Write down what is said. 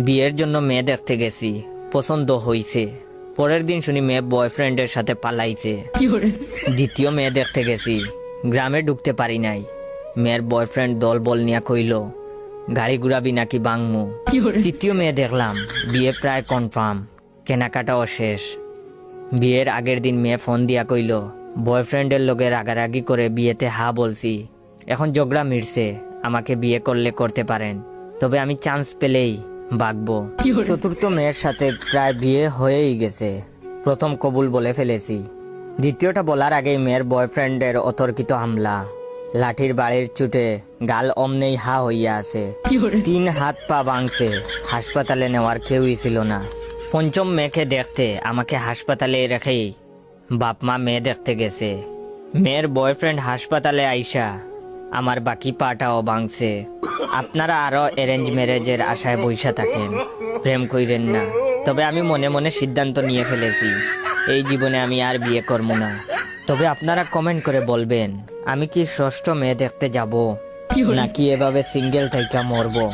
বিয়ের জন্য মেয়ে দেখতে গেছি, পছন্দ হইছে। পরের দিন শুনি মেয়ে বয়ফ্রেন্ডের সাথে পালাইছে। দ্বিতীয় মেয়ে দেখতে গেছি, গ্রামে ঢুকতে পারি নাই। মেয়ের বয়ফ্রেন্ড দল বল নিয়া কইল গাড়ি ঘুরাবি নাকি বাংমু। তৃতীয় মেয়ে দেখলাম, বিয়ে প্রায় কনফার্ম, কেনাকাটাও শেষ। বিয়ের আগের দিন মেয়ে ফোন দিয়া কইল বয়ফ্রেন্ডের লগে রাগারাগি করে বিয়েতে হা বলছি, এখন ঝগড়া মিটছে, আমাকে বিয়ে করলে করতে পারেন, তবে আমি চান্স পেলেই বাগবো। চতুর্থ মেয়ের সাথে প্রায় বিয়ে হয়েই গেছে, প্রথম কবুল বলে ফেলেছি। দ্বিতীয়টা বলার আগেই মেয়ের বয়ফ্রেন্ডের অতর্কিত হামলা, লাঠির বাড়ির চুটে গাল অমনেই হা হইয়া আছে, 3 হাত পা ভাঙছে, হাসপাতালে নেওয়ার কেউই ছিল না। পঞ্চম মেয়েকে দেখতে আমাকে হাসপাতালে রেখেই বাপ মা মেয়ে দেখতে গেছে। মেয়ের বয়ফ্রেন্ড হাসপাতালে আইসা আমার বাকি পাটাও ভাঙছে। আপনারা আরো অ্যারেঞ্জ ম্যারেজের আশায় বইসা থাকেন, প্রেম কইরেন না। তবে আমি মনে মনে সিদ্ধান্ত নিয়ে ফেলেছি, এই জীবনে আমি আর বিয়ে করবো না। তবে আপনারা কমেন্ট করে বলবেন আমি কি ষষ্ঠ মেয়ে দেখতে যাব নাকি এভাবে সিঙ্গেল থাইকা মরবো।